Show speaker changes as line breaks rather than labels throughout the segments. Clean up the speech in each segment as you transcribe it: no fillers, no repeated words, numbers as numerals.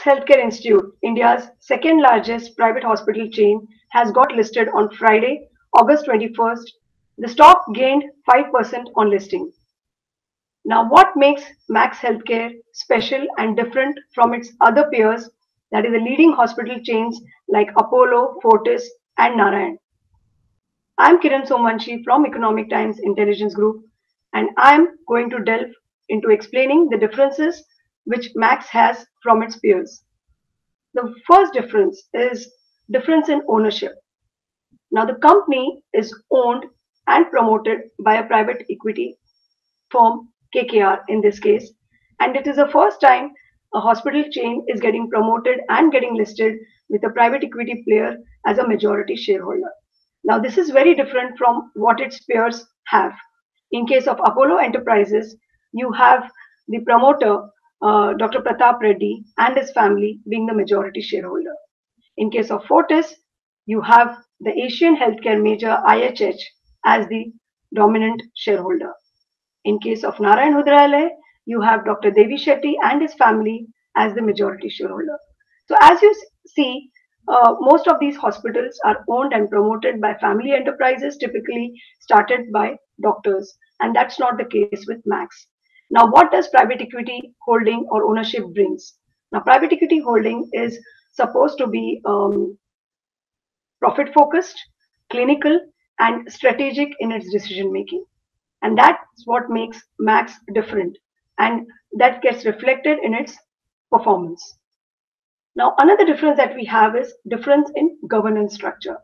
Healthcare Institute, India's second largest private hospital chain, has got listed on Friday, August 21st. The stock gained 5% on listing. Now, what makes Max Healthcare special and different from its other peers, that is, the leading hospital chains like Apollo, Fortis, and Narayan? I'm Kiran Somanshi from Economic Times Intelligence Group, and I'm going to delve into explaining the differences which Max has from its peers. The first difference is difference in ownership. Now, the company is owned and promoted by a private equity firm, KKR in this case, and it is the first time a hospital chain is getting promoted and getting listed with a private equity player as a majority shareholder. Now, this is very different from what its peers have. In case of Apollo Enterprises, you have the promoter, Dr. Pratap Reddy, and his family being the majority shareholder. In case of Fortis, you have the Asian healthcare major IHH as the dominant shareholder. In case of Narayan Hrudayalaya, you have Dr. Devi Shetty and his family as the majority shareholder. So as you see, most of these hospitals are owned and promoted by family enterprises, typically started by doctors, and that's not the case with Max. Now, what does private equity holding or ownership brings? Now, private equity holding is supposed to be profit focused, clinical, and strategic in its decision making. And that's what makes Max different, and that gets reflected in its performance. Now, another difference that we have is difference in governance structure.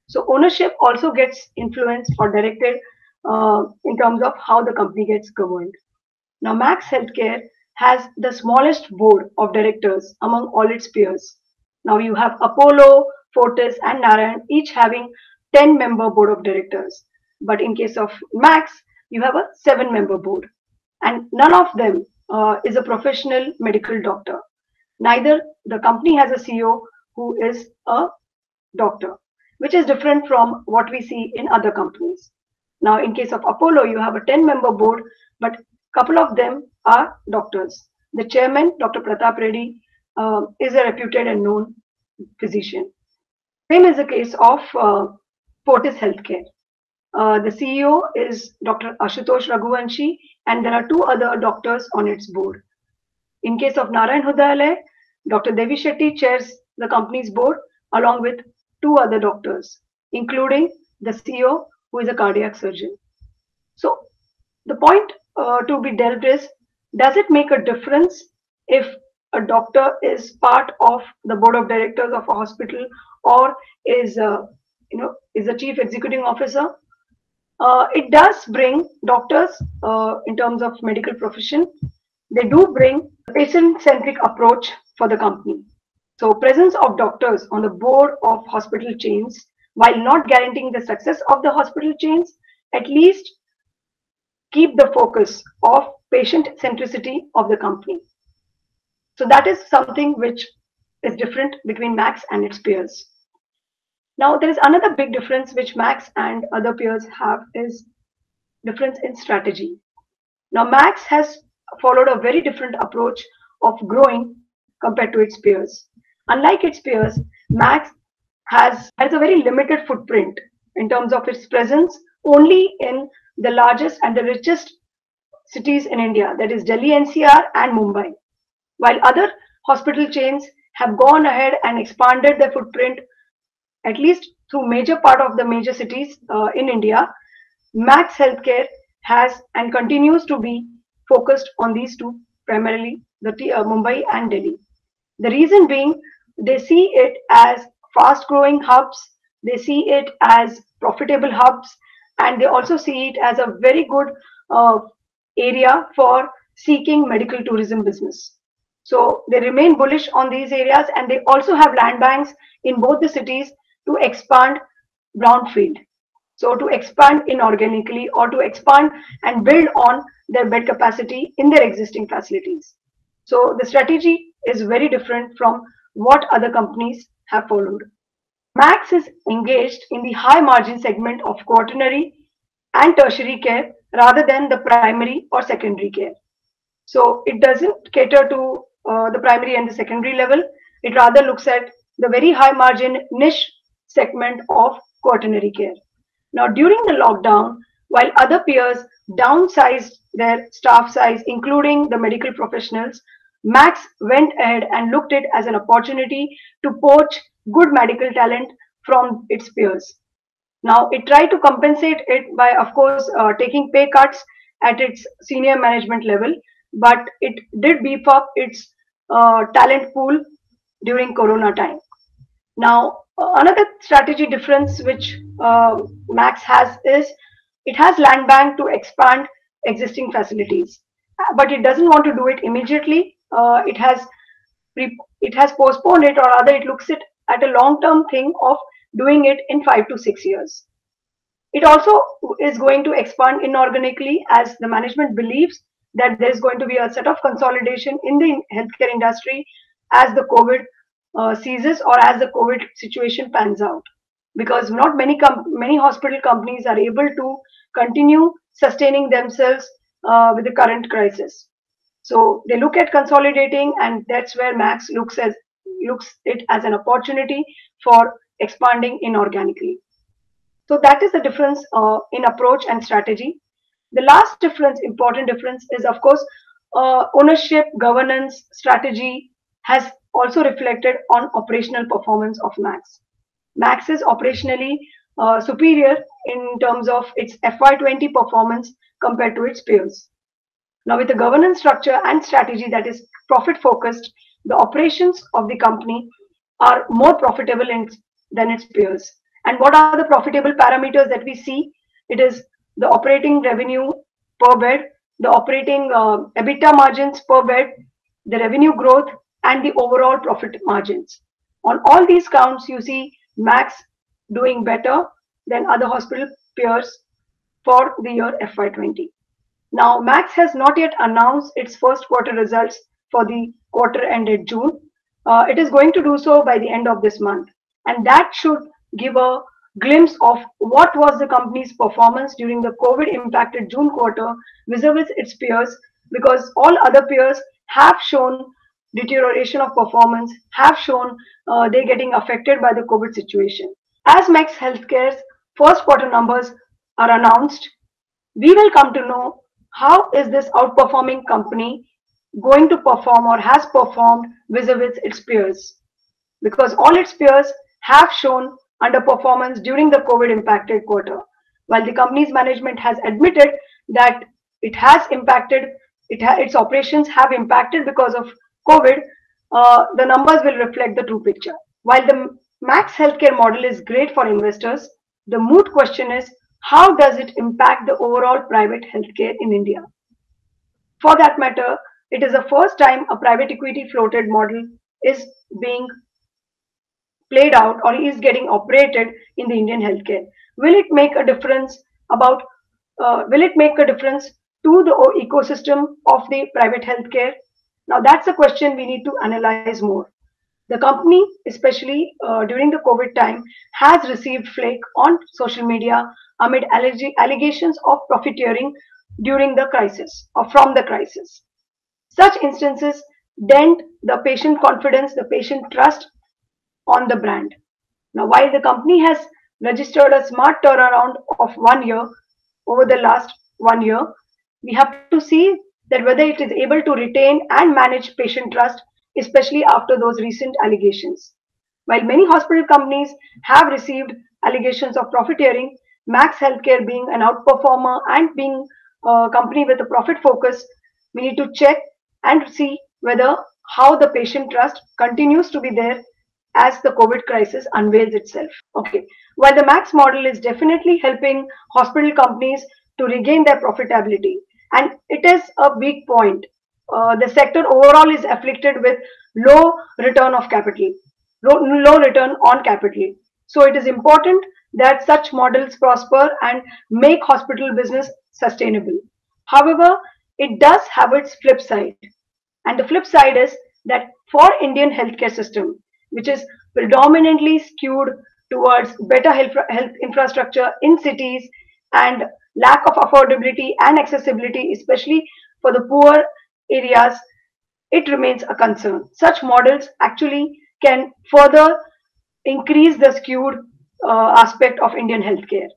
So ownership also gets influenced or directed in terms of how the company gets governed. Now, Max Healthcare has the smallest board of directors among all its peers. Now, you have Apollo, Fortis, and Narayan each having 10-member board of directors. But in case of Max, you have a 7-member board, and none of them is a professional medical doctor. Neither the company has a CEO who is a doctor, which is different from what we see in other companies. Now, in case of Apollo, you have a 10-member board, but a couple of them are doctors. The chairman, Dr. Pratap Reddy, is a reputed and known physician. Same is the case of Fortis Healthcare. The CEO is Dr. Ashutosh Raghuvanshi, and there are 2 other doctors on its board. In case of Narayan Hrudayalaya, Dr. Devi Shetty chairs the company's board along with 2 other doctors, including the CEO, who is a cardiac surgeon. So the point to be delved is, does it make a difference if a doctor is part of the board of directors of a hospital or is the chief executive officer? It does bring doctors in terms of medical profession. They do bring a patient-centric approach for the company. So presence of doctors on the board of hospital chains, while not guaranteeing the success of the hospital chains, at least keep the focus of patient centricity of the company. So that is something which is different between Max and its peers. Now, there is another big difference which Max and other peers have is difference in strategy. Now, Max has followed a very different approach of growing compared to its peers. Unlike its peers, Max has a very limited footprint in terms of its presence only in the largest and the richest cities in India, that is Delhi NCR and Mumbai. While other hospital chains have gone ahead and expanded their footprint at least through major part of the major cities in India, Max Healthcare has and continues to be focused on these 2, primarily the Mumbai and Delhi. The reason being, they see it as fast growing hubs, they see it as profitable hubs, and they also see it as a very good area for seeking medical tourism business. So they remain bullish on these areas, and they also have land banks in both the cities to expand brownfield. So to expand inorganically or to expand and build on their bed capacity in their existing facilities. So the strategy is very different from what other companies have followed. Max is engaged in the high margin segment of quaternary and tertiary care rather than the primary or secondary care. So it doesn't cater to the primary and the secondary level. It rather looks at the very high margin niche segment of quaternary care. Now, during the lockdown, while other peers downsized their staff size, including the medical professionals, Max went ahead and looked at it as an opportunity to poach good medical talent from its peers. Now, it tried to compensate it by, of course, taking pay cuts at its senior management level, but it did beef up its talent pool during Corona time. Now, another strategy difference which Max has is it has land bank to expand existing facilities, but it doesn't want to do it immediately. It has postponed it, or rather, it looks at a long-term thing of doing it in 5 to 6 years. It also is going to expand inorganically as the management believes that there is going to be a set of consolidation in the healthcare industry as the COVID ceases or as the COVID situation pans out. Because not many hospital companies are able to continue sustaining themselves with the current crisis. So they look at consolidating, and that's where Max looks it as an opportunity for expanding inorganically. So that is the difference in approach and strategy. The last difference, important difference, is of course ownership, governance, strategy has also reflected on operational performance of Max. Max is operationally superior in terms of its FY20 performance compared to its peers. Now, with the governance structure and strategy that is profit focused, the operations of the company are more profitable than its peers. And what are the profitable parameters that we see? It is the operating revenue per bed, the operating EBITDA margins per bed, the revenue growth, and the overall profit margins. On all these counts, you see Max doing better than other hospital peers for the year FY20. Now, Max has not yet announced its first quarter results for the quarter ended June. It is going to do so by the end of this month, and that should give a glimpse of what was the company's performance during the COVID impacted June quarter vis-a-vis its peers, because all other peers have shown deterioration of performance, have shown they're getting affected by the COVID situation. As Max Healthcare's first quarter numbers are announced, we will come to know how is this outperforming company going to perform or has performed vis-a-vis its peers, because all its peers have shown underperformance during the COVID impacted quarter. While the company's management has admitted that it has impacted, its operations have impacted because of COVID, the numbers will reflect the true picture. While the Max Healthcare model is great for investors, the moot question is how does it impact the overall private healthcare in India? For that matter, it is the first time a private equity floated model is being played out or is getting operated in the Indian healthcare. Will it make a difference about? Will it make a difference to the ecosystem of the private healthcare? Now that's a question we need to analyze more. The company, especially during the COVID time, has received flake on social media amid allegations of profiteering during the crisis or from the crisis. Such instances dent the patient confidence, the patient trust on the brand. Now, while the company has registered a smart turnaround of 1 year over the last 1 year, we have to see that whether it is able to retain and manage patient trust, especially after those recent allegations. While many hospital companies have received allegations of profiteering, Max Healthcare being an outperformer and being a company with a profit focus, we need to check and see whether how the patient trust continues to be there as the COVID crisis unveils itself. Okay, while the Max model is definitely helping hospital companies to regain their profitability, and it is a big point. The sector overall is afflicted with low return of capital, low return on capital. So it is important that such models prosper and make hospital business sustainable. However, it does have its flip side. And the flip side is that for Indian healthcare system, which is predominantly skewed towards better health infrastructure in cities and lack of affordability and accessibility, especially for the poor areas, it remains a concern. Such models actually can further increase the skewed aspect of Indian healthcare.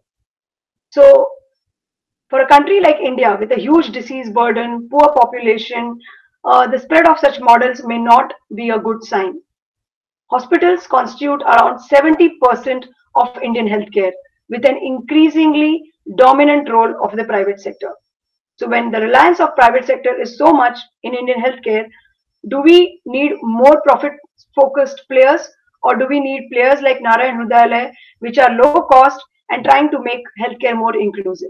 So, for a country like India with a huge disease burden, poor population, the spread of such models may not be a good sign. Hospitals constitute around 70% of Indian healthcare, with an increasingly dominant role of the private sector. So when the reliance of private sector is so much in Indian healthcare, do we need more profit focused players, or do we need players like Narayan Hrudayalaya which are low cost and trying to make healthcare more inclusive?